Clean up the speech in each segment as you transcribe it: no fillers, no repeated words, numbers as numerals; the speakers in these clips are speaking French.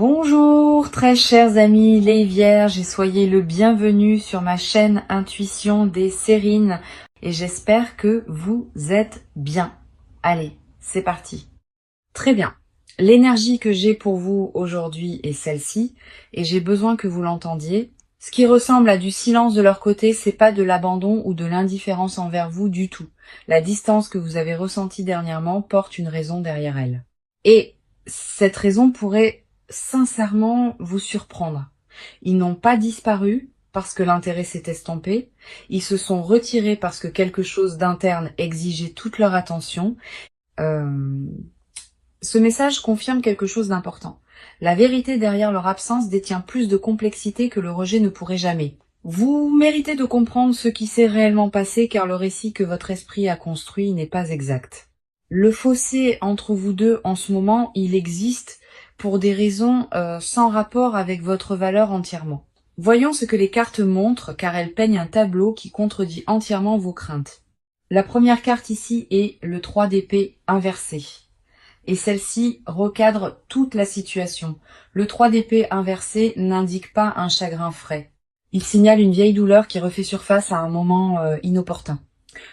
Bonjour très chers amis les vierges et soyez le bienvenu sur ma chaîne Intuition des Sérines et j'espère que vous êtes bien. Allez, c'est parti. Très bien. L'énergie que j'ai pour vous aujourd'hui est celle-ci et j'ai besoin que vous l'entendiez. Ce qui ressemble à du silence de leur côté, c'est pas de l'abandon ou de l'indifférence envers vous du tout. La distance que vous avez ressentie dernièrement porte une raison derrière elle. Et cette raison pourrait sincèrement vous surprendre. Ils n'ont pas disparu parce que l'intérêt s'est estompé, ils se sont retirés parce que quelque chose d'interne exigeait toute leur attention. Ce message confirme quelque chose d'important. La vérité derrière leur absence détient plus de complexité que le rejet ne pourrait jamais. Vous méritez de comprendre ce qui s'est réellement passé car le récit que votre esprit a construit n'est pas exact. Le fossé entre vous deux en ce moment, il existe pour des raisons sans rapport avec votre valeur entièrement. Voyons ce que les cartes montrent car elles peignent un tableau qui contredit entièrement vos craintes. La première carte ici est le 3 d'épée inversé. Et celle-ci recadre toute la situation. Le 3 d'épée inversé n'indique pas un chagrin frais. Il signale une vieille douleur qui refait surface à un moment inopportun.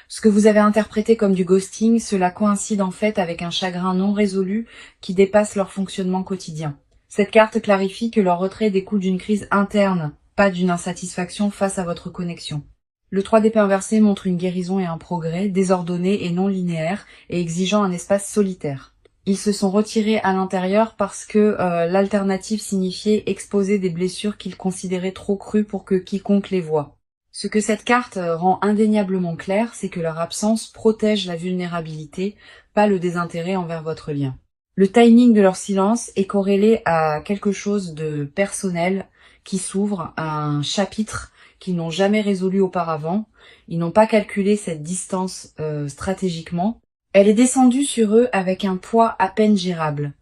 Ce que vous avez interprété comme du ghosting, cela coïncide en fait avec un chagrin non résolu qui dépasse leur fonctionnement quotidien. Cette carte clarifie que leur retrait découle d'une crise interne, pas d'une insatisfaction face à votre connexion. Le 3 d'épée inversé montre une guérison et un progrès, désordonné et non linéaire, et exigeant un espace solitaire. Ils se sont retirés à l'intérieur parce que l'alternative signifiait exposer des blessures qu'ils considéraient trop crues pour que quiconque les voie. Ce que cette carte rend indéniablement clair, c'est que leur absence protège la vulnérabilité, pas le désintérêt envers votre lien. Le timing de leur silence est corrélé à quelque chose de personnel qui s'ouvre, à un chapitre qu'ils n'ont jamais résolu auparavant. Ils n'ont pas calculé cette distance stratégiquement. Elle est descendue sur eux avec un poids à peine gérable.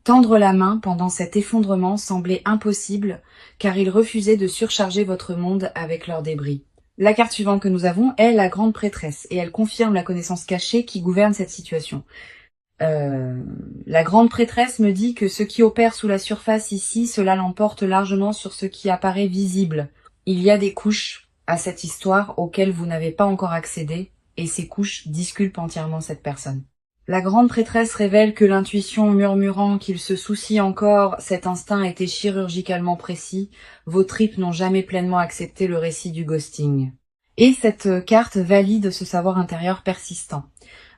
Tendre la main pendant cet effondrement semblait impossible, car ils refusaient de surcharger votre monde avec leurs débris. La carte suivante que nous avons est la grande prêtresse, et elle confirme la connaissance cachée qui gouverne cette situation. La grande prêtresse me dit que ce qui opère sous la surface ici, cela l'emporte largement sur ce qui apparaît visible. Il y a des couches à cette histoire auxquelles vous n'avez pas encore accédé, et ces couches disculpent entièrement cette personne. La grande prêtresse révèle que l'intuition murmurant qu'il se soucie encore, cet instinct était chirurgicalement précis, vos tripes n'ont jamais pleinement accepté le récit du ghosting. Et cette carte valide ce savoir intérieur persistant.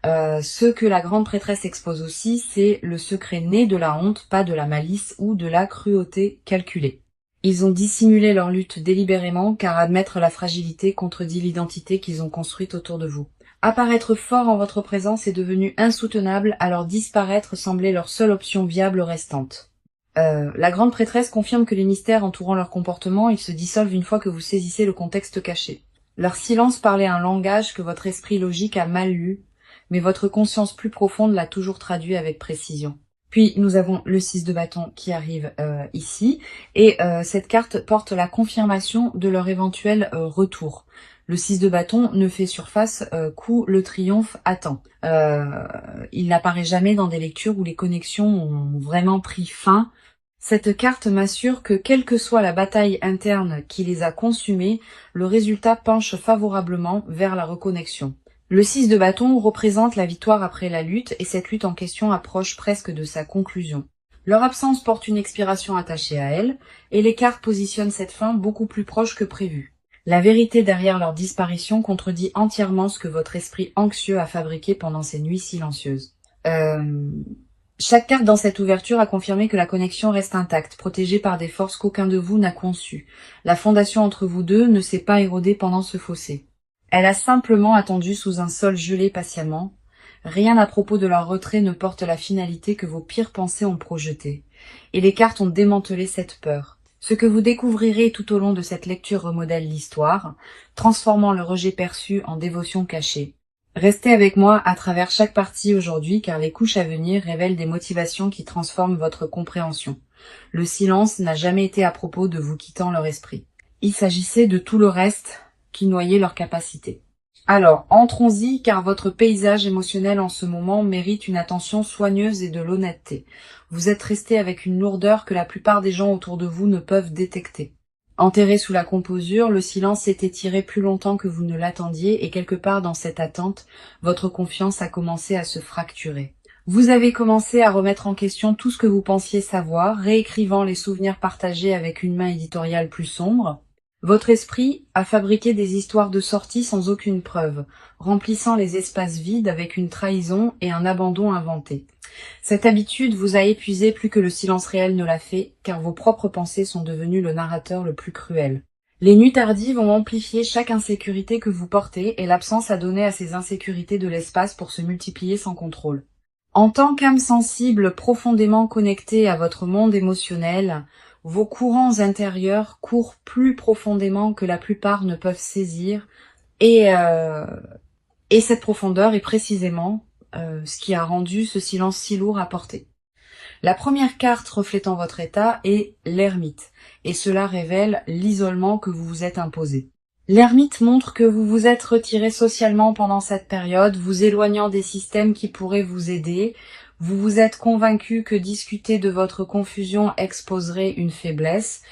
Ce que la grande prêtresse expose aussi, c'est le secret né de la honte, pas de la malice ou de la cruauté calculée. Ils ont dissimulé leur lutte délibérément car admettre la fragilité contredit l'identité qu'ils ont construite autour de vous. Apparaître fort en votre présence est devenu insoutenable, alors disparaître semblait leur seule option viable restante. La grande prêtresse confirme que les mystères entourant leur comportement, ils se dissolvent une fois que vous saisissez le contexte caché. Leur silence parlait un langage que votre esprit logique a mal lu, mais votre conscience plus profonde l'a toujours traduit avec précision. Puis nous avons le 6 de bâton qui arrive ici, et cette carte porte la confirmation de leur éventuel retour. Le 6 de bâton ne fait surface qu'où le triomphe attend. Il n'apparaît jamais dans des lectures où les connexions ont vraiment pris fin. Cette carte m'assure que quelle que soit la bataille interne qui les a consumés, le résultat penche favorablement vers la reconnexion. Le 6 de bâton représente la victoire après la lutte et cette lutte en question approche presque de sa conclusion. Leur absence porte une expiration attachée à elle et les cartes positionnent cette fin beaucoup plus proche que prévu. La vérité derrière leur disparition contredit entièrement ce que votre esprit anxieux a fabriqué pendant ces nuits silencieuses. Chaque carte dans cette ouverture a confirmé que la connexion reste intacte, protégée par des forces qu'aucun de vous n'a conçues. La fondation entre vous deux ne s'est pas érodée pendant ce fossé. Elle a simplement attendu sous un sol gelé patiemment. Rien à propos de leur retrait ne porte la finalité que vos pires pensées ont projetée. Et les cartes ont démantelé cette peur. Ce que vous découvrirez tout au long de cette lecture remodèle l'histoire, transformant le rejet perçu en dévotion cachée. Restez avec moi à travers chaque partie aujourd'hui car les couches à venir révèlent des motivations qui transforment votre compréhension. Le silence n'a jamais été à propos de vous quittant leur esprit. Il s'agissait de tout le reste qui noyait leur capacité. Alors, entrons-y, car votre paysage émotionnel en ce moment mérite une attention soigneuse et de l'honnêteté. Vous êtes resté avec une lourdeur que la plupart des gens autour de vous ne peuvent détecter. Enterré sous la composure, le silence s'est étiré plus longtemps que vous ne l'attendiez et quelque part dans cette attente, votre confiance a commencé à se fracturer. Vous avez commencé à remettre en question tout ce que vous pensiez savoir, réécrivant les souvenirs partagés avec une main éditoriale plus sombre. Votre esprit a fabriqué des histoires de sortie sans aucune preuve, remplissant les espaces vides avec une trahison et un abandon inventé. Cette habitude vous a épuisé plus que le silence réel ne l'a fait, car vos propres pensées sont devenues le narrateur le plus cruel. Les nuits tardives ont amplifié chaque insécurité que vous portez et l'absence a donné à ces insécurités de l'espace pour se multiplier sans contrôle. En tant qu'âme sensible profondément connectée à votre monde émotionnel, vos courants intérieurs courent plus profondément que la plupart ne peuvent saisir et, euh, et cette profondeur est précisément ce qui a rendu ce silence si lourd à porter. La première carte reflétant votre état est l'ermite, et cela révèle l'isolement que vous vous êtes imposé. L'ermite montre que vous vous êtes retiré socialement pendant cette période, vous éloignant des systèmes qui pourraient vous aider. Vous vous êtes convaincu que discuter de votre confusion exposerait une faiblesse.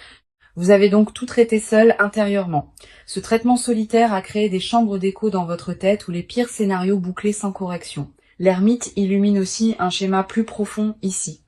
Vous avez donc tout traité seul intérieurement. Ce traitement solitaire a créé des chambres d'écho dans votre tête où les pires scénarios bouclés sans correction. L'ermite illumine aussi un schéma plus profond ici.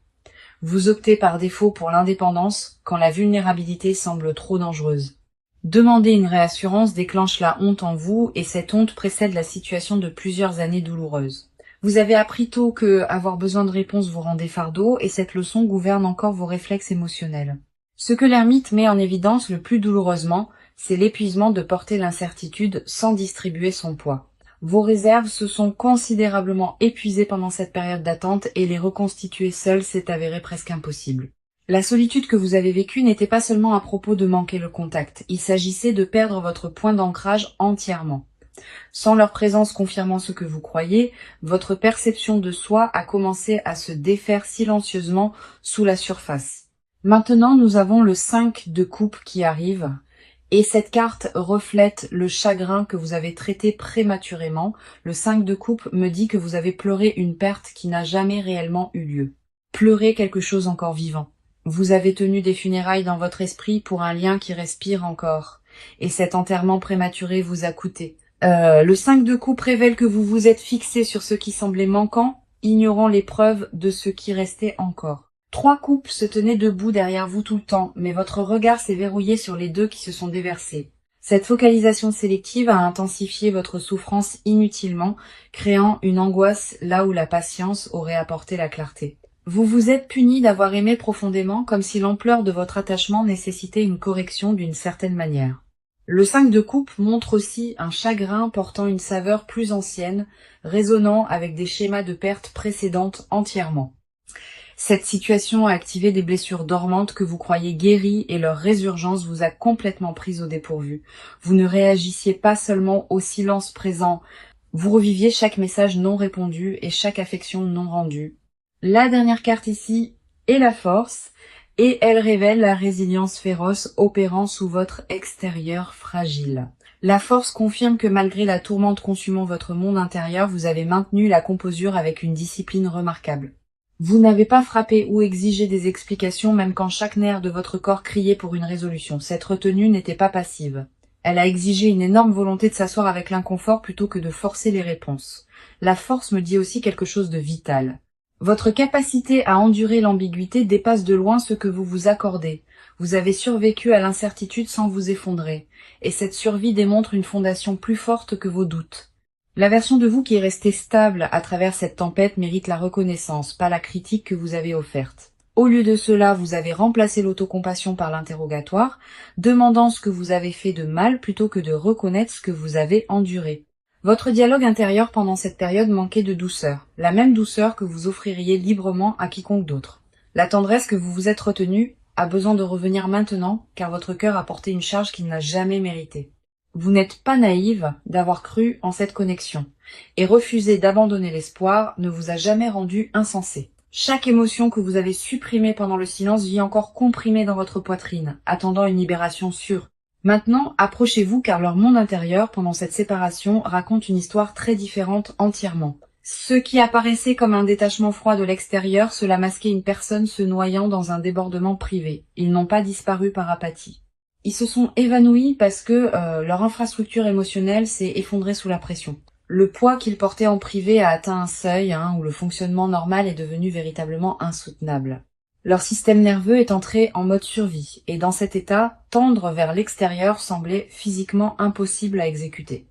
Vous optez par défaut pour l'indépendance quand la vulnérabilité semble trop dangereuse. Demander une réassurance déclenche la honte en vous et cette honte précède la situation de plusieurs années douloureuses. Vous avez appris tôt que avoir besoin de réponses vous rendait fardeau et cette leçon gouverne encore vos réflexes émotionnels. Ce que l'ermite met en évidence le plus douloureusement, c'est l'épuisement de porter l'incertitude sans distribuer son poids. Vos réserves se sont considérablement épuisées pendant cette période d'attente et les reconstituer seules s'est avéré presque impossible. La solitude que vous avez vécue n'était pas seulement à propos de manquer le contact, il s'agissait de perdre votre point d'ancrage entièrement. Sans leur présence confirmant ce que vous croyez, votre perception de soi a commencé à se défaire silencieusement sous la surface. Maintenant, nous avons le 5 de coupe qui arrive, et cette carte reflète le chagrin que vous avez traité prématurément. Le 5 de coupe me dit que vous avez pleuré une perte qui n'a jamais réellement eu lieu. Pleurez quelque chose encore vivant. Vous avez tenu des funérailles dans votre esprit pour un lien qui respire encore, et cet enterrement prématuré vous a coûté. Le 5 de coupe révèle que vous vous êtes fixé sur ce qui semblait manquant, ignorant les preuves de ce qui restait encore. 3 coupes se tenaient debout derrière vous tout le temps, mais votre regard s'est verrouillé sur les 2 qui se sont déversés. Cette focalisation sélective a intensifié votre souffrance inutilement, créant une angoisse là où la patience aurait apporté la clarté. Vous vous êtes puni d'avoir aimé profondément comme si l'ampleur de votre attachement nécessitait une correction d'une certaine manière. Le 5 de coupe montre aussi un chagrin portant une saveur plus ancienne, résonnant avec des schémas de perte précédentes entièrement. Cette situation a activé des blessures dormantes que vous croyez guéries et leur résurgence vous a complètement prise au dépourvu. Vous ne réagissiez pas seulement au silence présent, vous reviviez chaque message non répondu et chaque affection non rendue. La dernière carte ici est la force, et elle révèle la résilience féroce opérant sous votre extérieur fragile. La force confirme que malgré la tourmente consumant votre monde intérieur, vous avez maintenu la composure avec une discipline remarquable. Vous n'avez pas frappé ou exigé des explications même quand chaque nerf de votre corps criait pour une résolution. Cette retenue n'était pas passive. Elle a exigé une énorme volonté de s'asseoir avec l'inconfort plutôt que de forcer les réponses. La force me dit aussi quelque chose de vital. Votre capacité à endurer l'ambiguïté dépasse de loin ce que vous vous accordez. Vous avez survécu à l'incertitude sans vous effondrer, et cette survie démontre une fondation plus forte que vos doutes. La version de vous qui est restée stable à travers cette tempête mérite la reconnaissance, pas la critique que vous avez offerte. Au lieu de cela, vous avez remplacé l'autocompassion par l'interrogatoire, demandant ce que vous avez fait de mal plutôt que de reconnaître ce que vous avez enduré. Votre dialogue intérieur pendant cette période manquait de douceur, la même douceur que vous offririez librement à quiconque d'autre. La tendresse que vous vous êtes retenue a besoin de revenir maintenant, car votre cœur a porté une charge qu'il n'a jamais méritée. Vous n'êtes pas naïve d'avoir cru en cette connexion, et refuser d'abandonner l'espoir ne vous a jamais rendu insensé. Chaque émotion que vous avez supprimée pendant le silence vit encore comprimée dans votre poitrine, attendant une libération sûre. Maintenant, approchez-vous car leur monde intérieur, pendant cette séparation, raconte une histoire très différente entièrement. Ce qui apparaissait comme un détachement froid de l'extérieur, cela masquait une personne se noyant dans un débordement privé. Ils n'ont pas disparu par apathie. Ils se sont évanouis parce que leur infrastructure émotionnelle s'est effondrée sous la pression. Le poids qu'ils portaient en privé a atteint un seuil où le fonctionnement normal est devenu véritablement insoutenable. Leur système nerveux est entré en mode survie, et dans cet état, tendre vers l'extérieur semblait physiquement impossible à exécuter.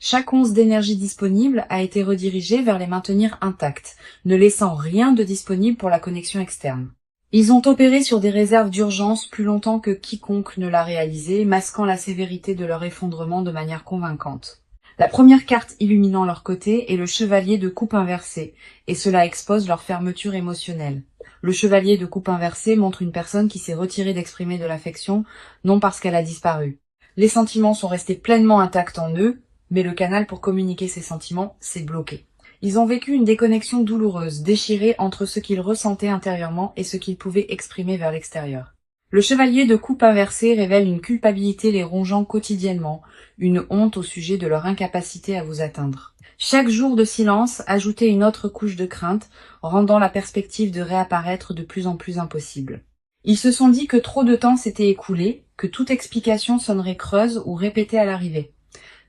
Chaque once d'énergie disponible a été redirigée vers les maintenir intacts, ne laissant rien de disponible pour la connexion externe. Ils ont opéré sur des réserves d'urgence plus longtemps que quiconque ne l'a réalisé, masquant la sévérité de leur effondrement de manière convaincante. La première carte illuminant leur côté est le chevalier de coupe inversée, et cela expose leur fermeture émotionnelle. Le chevalier de coupe inversée montre une personne qui s'est retirée d'exprimer de l'affection, non parce qu'elle a disparu. Les sentiments sont restés pleinement intacts en eux, mais le canal pour communiquer ces sentiments s'est bloqué. Ils ont vécu une déconnexion douloureuse, déchirée entre ce qu'ils ressentaient intérieurement et ce qu'ils pouvaient exprimer vers l'extérieur. Le chevalier de coupe inversée révèle une culpabilité les rongeant quotidiennement, une honte au sujet de leur incapacité à vous atteindre. Chaque jour de silence ajoutait une autre couche de crainte, rendant la perspective de réapparaître de plus en plus impossible. Ils se sont dit que trop de temps s'était écoulé, que toute explication sonnerait creuse ou répétée à l'arrivée.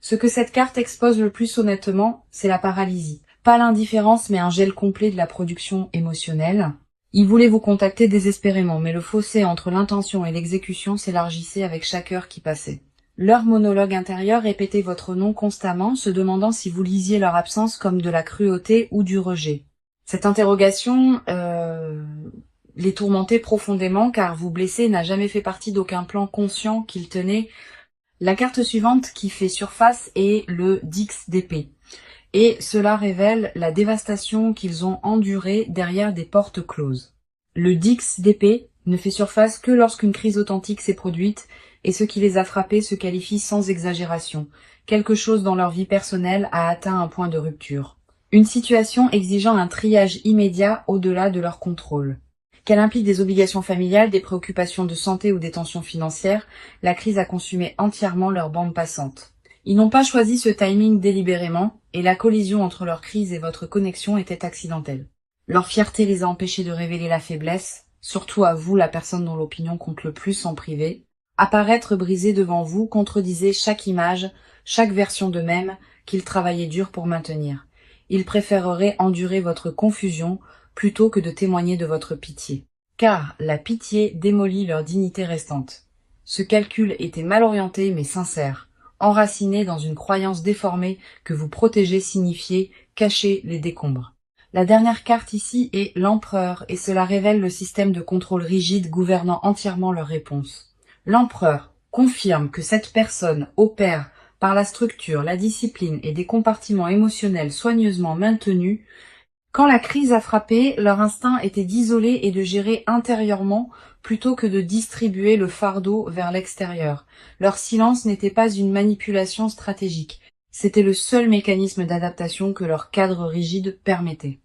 Ce que cette carte expose le plus honnêtement, c'est la paralysie. Pas l'indifférence, mais un gel complet de la production émotionnelle. Ils voulaient vous contacter désespérément, mais le fossé entre l'intention et l'exécution s'élargissait avec chaque heure qui passait. Leur monologue intérieur répétait votre nom constamment, se demandant si vous lisiez leur absence comme de la cruauté ou du rejet. Cette interrogation les tourmentait profondément, car vous blesser n'a jamais fait partie d'aucun plan conscient qu'ils tenaient. La carte suivante qui fait surface est le Dix d'épée. Et cela révèle la dévastation qu'ils ont endurée derrière des portes closes. Le Dix d'épée ne fait surface que lorsqu'une crise authentique s'est produite, et ce qui les a frappés se qualifie sans exagération. Quelque chose dans leur vie personnelle a atteint un point de rupture. Une situation exigeant un triage immédiat au-delà de leur contrôle. Qu'elle implique des obligations familiales, des préoccupations de santé ou des tensions financières, la crise a consumé entièrement leur bande passante. Ils n'ont pas choisi ce timing délibérément, et la collision entre leur crise et votre connexion était accidentelle. Leur fierté les a empêchés de révéler la faiblesse, surtout à vous, la personne dont l'opinion compte le plus en privé. Apparaître brisé devant vous contredisait chaque image, chaque version d'eux-mêmes qu'ils travaillaient dur pour maintenir. Ils préféreraient endurer votre confusion plutôt que de témoigner de votre pitié. Car la pitié démolit leur dignité restante. Ce calcul était mal orienté mais sincère. Enraciné dans une croyance déformée que vous protéger signifiait cacher les décombres. La dernière carte ici est l'empereur, et cela révèle le système de contrôle rigide gouvernant entièrement leurs réponses. L'empereur confirme que cette personne opère par la structure, la discipline et des compartiments émotionnels soigneusement maintenus. Quand la crise a frappé, leur instinct était d'isoler et de gérer intérieurement plutôt que de distribuer le fardeau vers l'extérieur. Leur silence n'était pas une manipulation stratégique, c'était le seul mécanisme d'adaptation que leur cadre rigide permettait.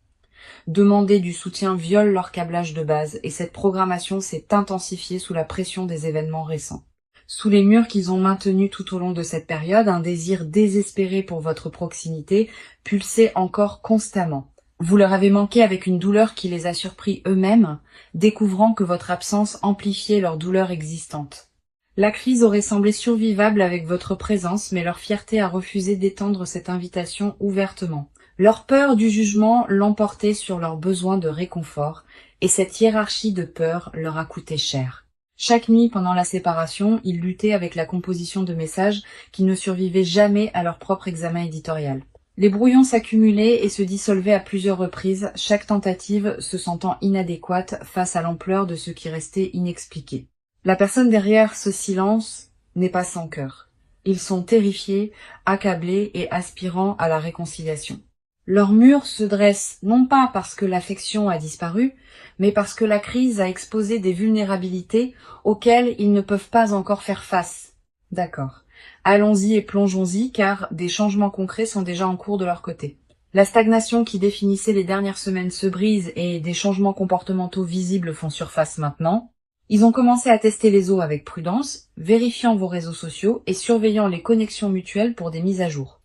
Demander du soutien viole leur câblage de base, et cette programmation s'est intensifiée sous la pression des événements récents. Sous les murs qu'ils ont maintenus tout au long de cette période, un désir désespéré pour votre proximité pulsait encore constamment. Vous leur avez manqué avec une douleur qui les a surpris eux-mêmes, découvrant que votre absence amplifiait leur douleur existante. La crise aurait semblé survivable avec votre présence, mais leur fierté a refusé d'étendre cette invitation ouvertement. Leur peur du jugement l'emportait sur leur besoin de réconfort, et cette hiérarchie de peur leur a coûté cher. Chaque nuit pendant la séparation, ils luttaient avec la composition de messages qui ne survivaient jamais à leur propre examen éditorial. Les brouillons s'accumulaient et se dissolvaient à plusieurs reprises, chaque tentative se sentant inadéquate face à l'ampleur de ce qui restait inexpliqué. La personne derrière ce silence n'est pas sans cœur. Ils sont terrifiés, accablés et aspirant à la réconciliation. Leur mur se dresse non pas parce que l'affection a disparu, mais parce que la crise a exposé des vulnérabilités auxquelles ils ne peuvent pas encore faire face. D'accord. Allons-y et plongeons-y, car des changements concrets sont déjà en cours de leur côté. La stagnation qui définissait les dernières semaines se brise et des changements comportementaux visibles font surface maintenant. Ils ont commencé à tester les eaux avec prudence, vérifiant vos réseaux sociaux et surveillant les connexions mutuelles pour des mises à jour.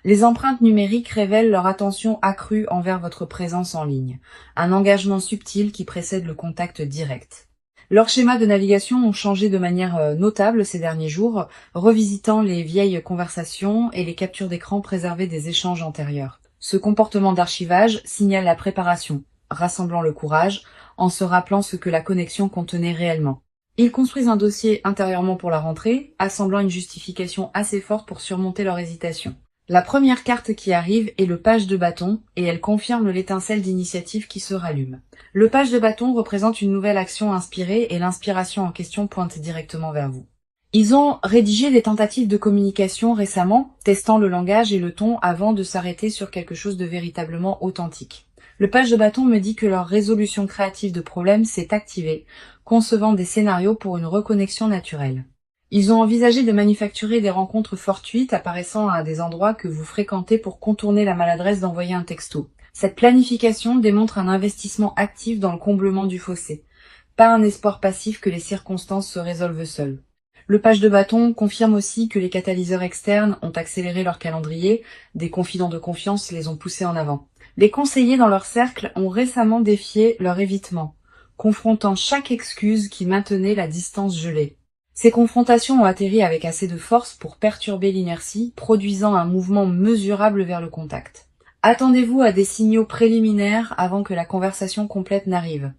Les empreintes numériques révèlent leur attention accrue envers votre présence en ligne, un engagement subtil qui précède le contact direct. Leurs schémas de navigation ont changé de manière notable ces derniers jours, revisitant les vieilles conversations et les captures d'écran préservées des échanges antérieurs. Ce comportement d'archivage signale la préparation, rassemblant le courage, en se rappelant ce que la connexion contenait réellement. Ils construisent un dossier intérieurement pour la rentrée, assemblant une justification assez forte pour surmonter leur hésitation. La première carte qui arrive est le page de bâton, et elle confirme l'étincelle d'initiative qui se rallume. Le page de bâton représente une nouvelle action inspirée et l'inspiration en question pointe directement vers vous. Ils ont rédigé des tentatives de communication récemment, testant le langage et le ton avant de s'arrêter sur quelque chose de véritablement authentique. Le page de bâton me dit que leur résolution créative de problèmes s'est activée, concevant des scénarios pour une reconnexion naturelle. Ils ont envisagé de manufacturer des rencontres fortuites apparaissant à des endroits que vous fréquentez pour contourner la maladresse d'envoyer un texto. Cette planification démontre un investissement actif dans le comblement du fossé, pas un espoir passif que les circonstances se résolvent seules. Le page de bâton confirme aussi que les catalyseurs externes ont accéléré leur calendrier, des confidents de confiance les ont poussés en avant. Les conseillers dans leur cercle ont récemment défié leur évitement, confrontant chaque excuse qui maintenait la distance gelée. Ces confrontations ont atterri avec assez de force pour perturber l'inertie, produisant un mouvement mesurable vers le contact. Attendez-vous à des signaux préliminaires avant que la conversation complète n'arrive.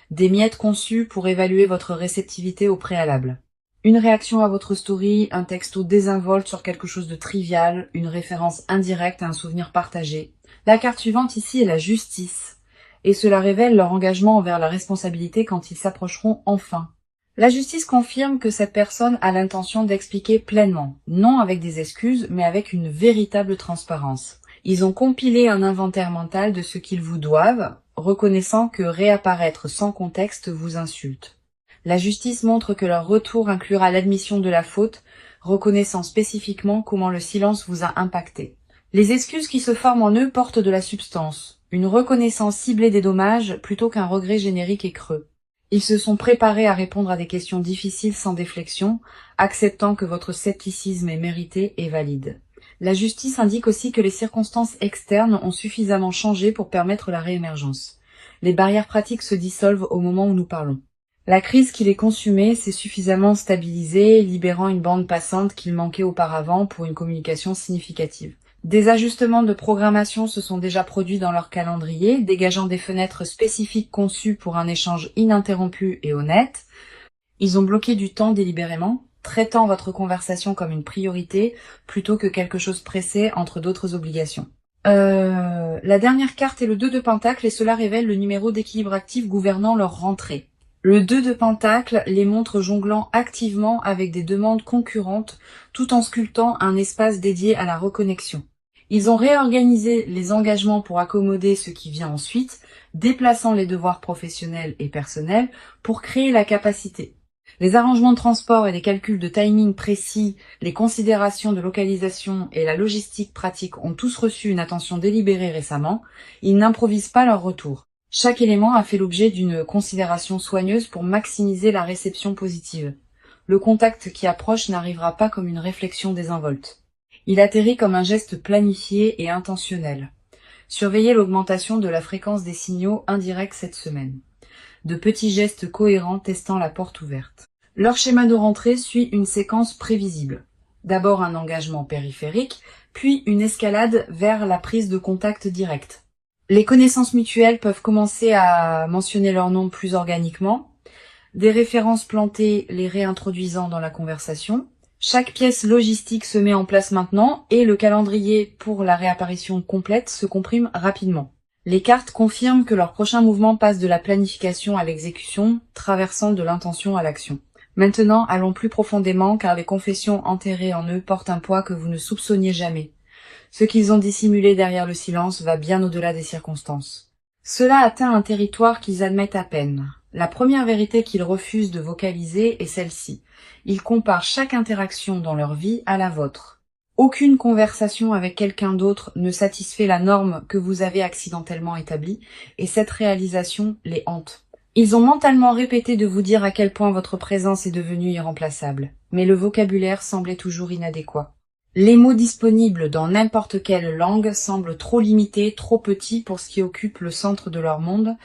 Des miettes conçues pour évaluer votre réceptivité au préalable. Une réaction à votre story, un texto désinvolte sur quelque chose de trivial, une référence indirecte à un souvenir partagé. La carte suivante ici est la justice, et cela révèle leur engagement envers la responsabilité quand ils s'approcheront enfin. La justice confirme que cette personne a l'intention d'expliquer pleinement, non avec des excuses, mais avec une véritable transparence. Ils ont compilé un inventaire mental de ce qu'ils vous doivent, reconnaissant que réapparaître sans contexte vous insulte. La justice montre que leur retour inclura l'admission de la faute, reconnaissant spécifiquement comment le silence vous a impacté. Les excuses qui se forment en eux portent de la substance, une reconnaissance ciblée des dommages plutôt qu'un regret générique et creux. Ils se sont préparés à répondre à des questions difficiles sans déflexion, acceptant que votre scepticisme est mérité et valide. La justice indique aussi que les circonstances externes ont suffisamment changé pour permettre la réémergence. Les barrières pratiques se dissolvent au moment où nous parlons. La crise qui les consumait s'est suffisamment stabilisée, libérant une bande passante qu'il manquait auparavant pour une communication significative. Des ajustements de programmation se sont déjà produits dans leur calendrier, dégageant des fenêtres spécifiques conçues pour un échange ininterrompu et honnête. Ils ont bloqué du temps délibérément, traitant votre conversation comme une priorité plutôt que quelque chose pressé entre d'autres obligations. La dernière carte est le 2 de Pentacle et cela révèle le numéro d'équilibre actif gouvernant leur rentrée. Le 2 de Pentacle les montre jonglant activement avec des demandes concurrentes tout en sculptant un espace dédié à la reconnexion. Ils ont réorganisé les engagements pour accommoder ce qui vient ensuite, déplaçant les devoirs professionnels et personnels pour créer la capacité. Les arrangements de transport et les calculs de timing précis, les considérations de localisation et la logistique pratique ont tous reçu une attention délibérée récemment. Ils n'improvisent pas leur retour. Chaque élément a fait l'objet d'une considération soigneuse pour maximiser la réception positive. Le contact qui approche n'arrivera pas comme une réflexion désinvolte. Il atterrit comme un geste planifié et intentionnel. Surveillez l'augmentation de la fréquence des signaux indirects cette semaine. De petits gestes cohérents testant la porte ouverte. Leur schéma de rentrée suit une séquence prévisible. D'abord un engagement périphérique, puis une escalade vers la prise de contact direct. Les connaissances mutuelles peuvent commencer à mentionner leur nom plus organiquement, des références plantées les réintroduisant dans la conversation. Chaque pièce logistique se met en place maintenant et le calendrier pour la réapparition complète se comprime rapidement. Les cartes confirment que leur prochain mouvement passe de la planification à l'exécution, traversant de l'intention à l'action. Maintenant, allons plus profondément car les confessions enterrées en eux portent un poids que vous ne soupçonniez jamais. Ce qu'ils ont dissimulé derrière le silence va bien au-delà des circonstances. Cela atteint un territoire qu'ils admettent à peine. La première vérité qu'ils refusent de vocaliser est celle-ci. Ils comparent chaque interaction dans leur vie à la vôtre. Aucune conversation avec quelqu'un d'autre ne satisfait la norme que vous avez accidentellement établie, et cette réalisation les hante. Ils ont mentalement répété de vous dire à quel point votre présence est devenue irremplaçable, mais le vocabulaire semblait toujours inadéquat. Les mots disponibles dans n'importe quelle langue semblent trop limités, trop petits pour ce qui occupe le centre de leur monde.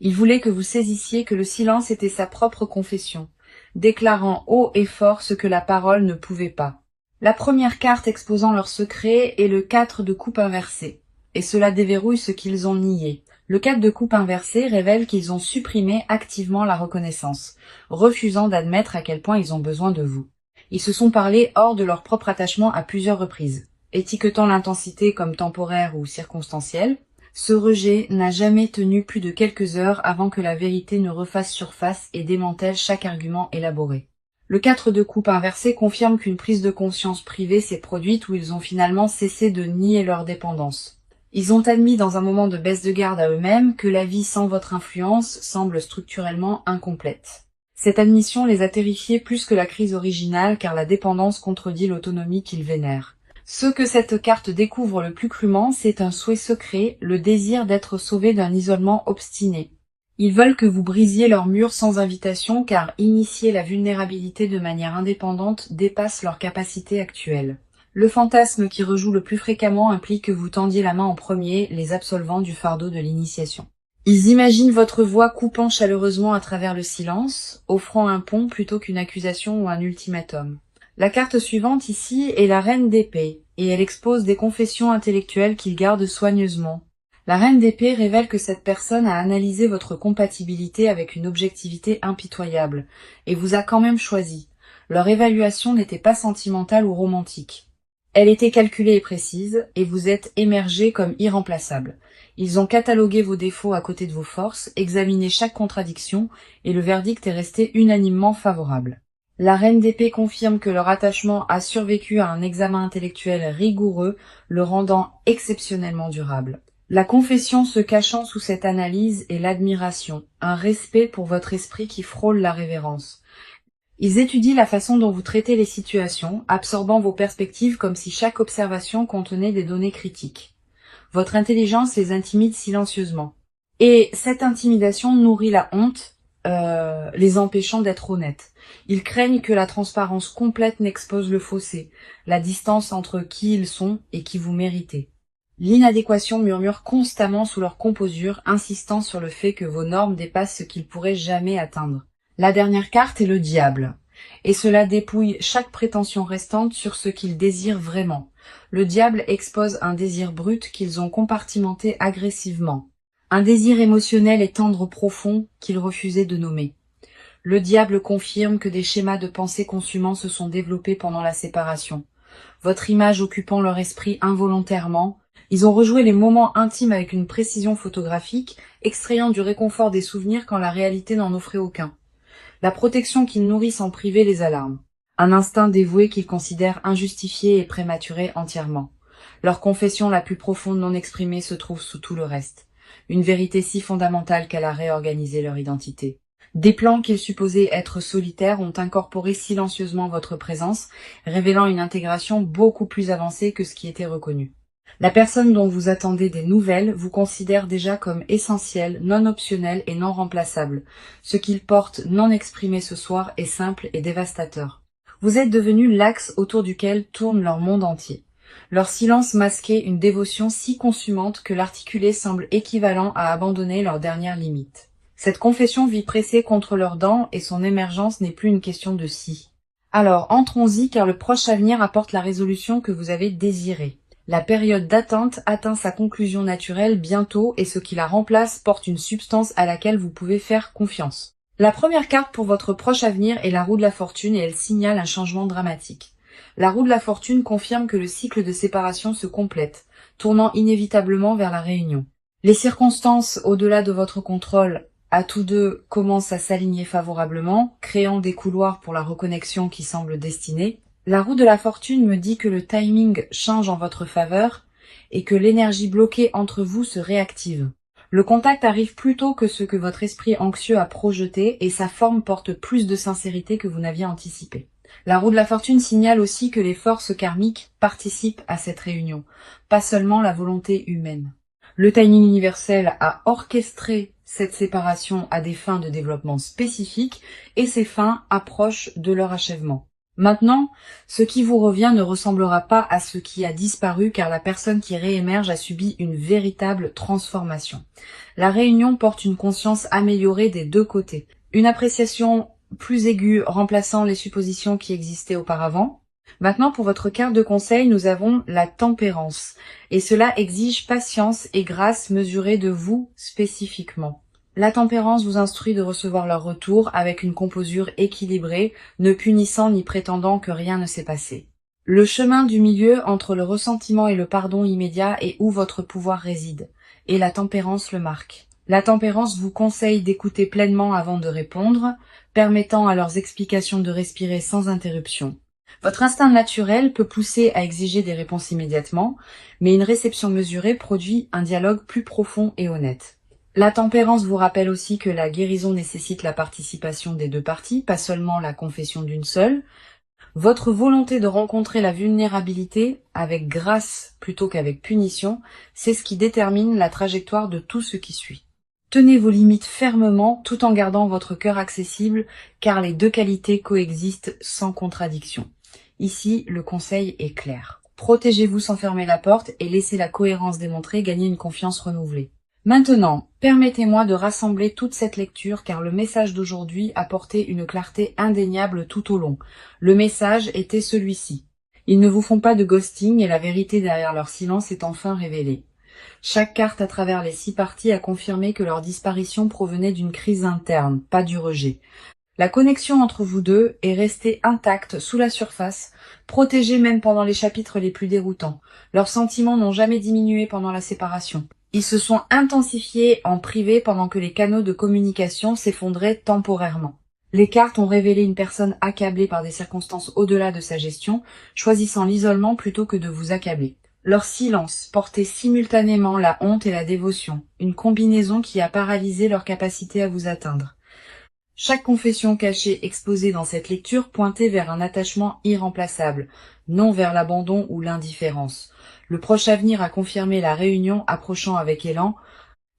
Ils voulaient que vous saisissiez que le silence était sa propre confession, déclarant haut et fort ce que la parole ne pouvait pas. La première carte exposant leur secret est le 4 de coupe inversé, et cela déverrouille ce qu'ils ont nié. Le 4 de coupe inversé révèle qu'ils ont supprimé activement la reconnaissance, refusant d'admettre à quel point ils ont besoin de vous. Ils se sont parlé hors de leur propre attachement à plusieurs reprises, étiquetant l'intensité comme temporaire ou circonstancielle. Ce rejet n'a jamais tenu plus de quelques heures avant que la vérité ne refasse surface et démantèle chaque argument élaboré. Le 4 de coupe inversé confirme qu'une prise de conscience privée s'est produite où ils ont finalement cessé de nier leur dépendance. Ils ont admis dans un moment de baisse de garde à eux-mêmes que la vie sans votre influence semble structurellement incomplète. Cette admission les a terrifiés plus que la crise originale car la dépendance contredit l'autonomie qu'ils vénèrent. Ce que cette carte découvre le plus crûment, c'est un souhait secret, le désir d'être sauvés d'un isolement obstiné. Ils veulent que vous brisiez leurs murs sans invitation car initier la vulnérabilité de manière indépendante dépasse leur capacité actuelle. Le fantasme qui rejoue le plus fréquemment implique que vous tendiez la main en premier, les absolvant du fardeau de l'initiation. Ils imaginent votre voix coupant chaleureusement à travers le silence, offrant un pont plutôt qu'une accusation ou un ultimatum. La carte suivante ici est la reine d'épée, et elle expose des confessions intellectuelles qu'ils gardent soigneusement. La reine d'épée révèle que cette personne a analysé votre compatibilité avec une objectivité impitoyable, et vous a quand même choisi. Leur évaluation n'était pas sentimentale ou romantique. Elle était calculée et précise, et vous êtes émergé comme irremplaçable. Ils ont catalogué vos défauts à côté de vos forces, examiné chaque contradiction, et le verdict est resté unanimement favorable. La reine d'épée confirme que leur attachement a survécu à un examen intellectuel rigoureux, le rendant exceptionnellement durable. La confession se cachant sous cette analyse est l'admiration, un respect pour votre esprit qui frôle la révérence. Ils étudient la façon dont vous traitez les situations, absorbant vos perspectives comme si chaque observation contenait des données critiques. Votre intelligence les intimide silencieusement. Et cette intimidation nourrit la honte, les empêchant d'être honnêtes. Ils craignent que la transparence complète n'expose le fossé, la distance entre qui ils sont et qui vous méritez. L'inadéquation murmure constamment sous leur composure, insistant sur le fait que vos normes dépassent ce qu'ils pourraient jamais atteindre. La dernière carte est le diable, et cela dépouille chaque prétention restante sur ce qu'ils désirent vraiment. Le diable expose un désir brut qu'ils ont compartimenté agressivement, un désir émotionnel et tendre profond qu'ils refusaient de nommer. Le diable confirme que des schémas de pensée consumants se sont développés pendant la séparation. Votre image occupant leur esprit involontairement, ils ont rejoué les moments intimes avec une précision photographique, extrayant du réconfort des souvenirs quand la réalité n'en offrait aucun. La protection qu'ils nourrissent en privé les alarme. Un instinct dévoué qu'ils considèrent injustifié et prématuré entièrement. Leur confession la plus profonde non exprimée se trouve sous tout le reste. Une vérité si fondamentale qu'elle a réorganisé leur identité. Des plans qu'ils supposaient être solitaires ont incorporé silencieusement votre présence, révélant une intégration beaucoup plus avancée que ce qui était reconnu. La personne dont vous attendez des nouvelles vous considère déjà comme essentielle, non optionnelle et non remplaçable. Ce qu'ils portent non exprimé ce soir est simple et dévastateur. Vous êtes devenu l'axe autour duquel tourne leur monde entier. Leur silence masquait une dévotion si consumante que l'articulé semble équivalent à abandonner leur dernière limite. Cette confession vit pressée contre leurs dents et son émergence n'est plus une question de si. Alors entrons-y car le proche avenir apporte la résolution que vous avez désirée. La période d'attente atteint sa conclusion naturelle bientôt et ce qui la remplace porte une substance à laquelle vous pouvez faire confiance. La première carte pour votre proche avenir est la roue de la fortune et elle signale un changement dramatique. La roue de la fortune confirme que le cycle de séparation se complète, tournant inévitablement vers la réunion. Les circonstances au-delà de votre contrôle à tous deux commencent à s'aligner favorablement, créant des couloirs pour la reconnexion qui semble destinée. La roue de la fortune me dit que le timing change en votre faveur et que l'énergie bloquée entre vous se réactive. Le contact arrive plus tôt que ce que votre esprit anxieux a projeté et sa forme porte plus de sincérité que vous n'aviez anticipé. La roue de la fortune signale aussi que les forces karmiques participent à cette réunion, pas seulement la volonté humaine. Le timing universel a orchestré Cette séparation a des fins de développement spécifiques et ces fins approchent de leur achèvement. Maintenant, ce qui vous revient ne ressemblera pas à ce qui a disparu car la personne qui réémerge a subi une véritable transformation. La réunion porte une conscience améliorée des deux côtés. Une appréciation plus aiguë remplaçant les suppositions qui existaient auparavant. Maintenant, pour votre carte de conseil, nous avons la tempérance. Et cela exige patience et grâce mesurée de vous spécifiquement. La tempérance vous instruit de recevoir leur retour avec une composure équilibrée, ne punissant ni prétendant que rien ne s'est passé. Le chemin du milieu entre le ressentiment et le pardon immédiat est où votre pouvoir réside, et la tempérance le marque. La tempérance vous conseille d'écouter pleinement avant de répondre, permettant à leurs explications de respirer sans interruption. Votre instinct naturel peut pousser à exiger des réponses immédiatement, mais une réception mesurée produit un dialogue plus profond et honnête. La tempérance vous rappelle aussi que la guérison nécessite la participation des deux parties, pas seulement la confession d'une seule. Votre volonté de rencontrer la vulnérabilité avec grâce plutôt qu'avec punition, c'est ce qui détermine la trajectoire de tout ce qui suit. Tenez vos limites fermement tout en gardant votre cœur accessible, car les deux qualités coexistent sans contradiction. Ici, le conseil est clair. Protégez-vous sans fermer la porte et laissez la cohérence démontrée gagner une confiance renouvelée. Maintenant, permettez-moi de rassembler toute cette lecture car le message d'aujourd'hui apportait une clarté indéniable tout au long. Le message était celui-ci. Ils ne vous font pas de ghosting et la vérité derrière leur silence est enfin révélée. Chaque carte à travers les 6 parties a confirmé que leur disparition provenait d'une crise interne, pas du rejet. La connexion entre vous deux est restée intacte sous la surface, protégée même pendant les chapitres les plus déroutants. Leurs sentiments n'ont jamais diminué pendant la séparation. Ils se sont intensifiés en privé pendant que les canaux de communication s'effondraient temporairement. Les cartes ont révélé une personne accablée par des circonstances au-delà de sa gestion, choisissant l'isolement plutôt que de vous accabler. Leur silence portait simultanément la honte et la dévotion, une combinaison qui a paralysé leur capacité à vous atteindre. Chaque confession cachée exposée dans cette lecture pointait vers un attachement irremplaçable, non vers l'abandon ou l'indifférence. Le proche avenir a confirmé la réunion approchant avec élan.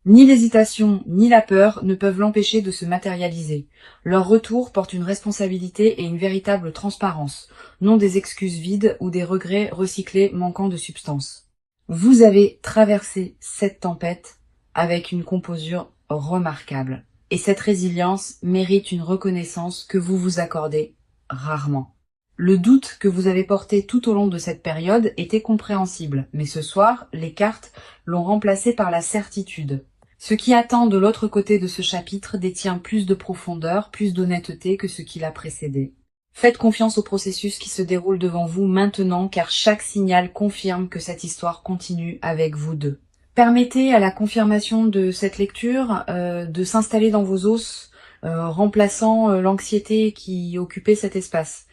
Ni l'hésitation ni la peur ne peuvent l'empêcher de se matérialiser. Leur retour porte une responsabilité et une véritable transparence, non des excuses vides ou des regrets recyclés manquant de substance. Vous avez traversé cette tempête avec une composure remarquable. Et cette résilience mérite une reconnaissance que vous vous accordez rarement. Le doute que vous avez porté tout au long de cette période était compréhensible, mais ce soir, les cartes l'ont remplacé par la certitude. Ce qui attend de l'autre côté de ce chapitre détient plus de profondeur, plus d'honnêteté que ce qui l'a précédé. Faites confiance au processus qui se déroule devant vous maintenant, car chaque signal confirme que cette histoire continue avec vous deux. Permettez à la confirmation de cette lecture de s'installer dans vos os, remplaçant l'anxiété qui occupait cet espace.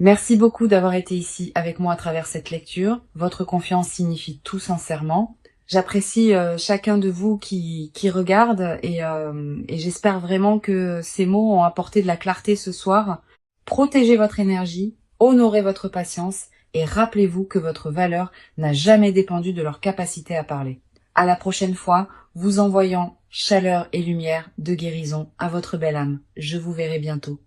Merci beaucoup d'avoir été ici avec moi à travers cette lecture. Votre confiance signifie tout sincèrement. J'apprécie chacun de vous qui regarde et j'espère vraiment que ces mots ont apporté de la clarté ce soir. Protégez votre énergie, honorez votre patience et rappelez-vous que votre valeur n'a jamais dépendu de leur capacité à parler. À la prochaine fois, vous envoyant chaleur et lumière de guérison à votre belle âme. Je vous verrai bientôt.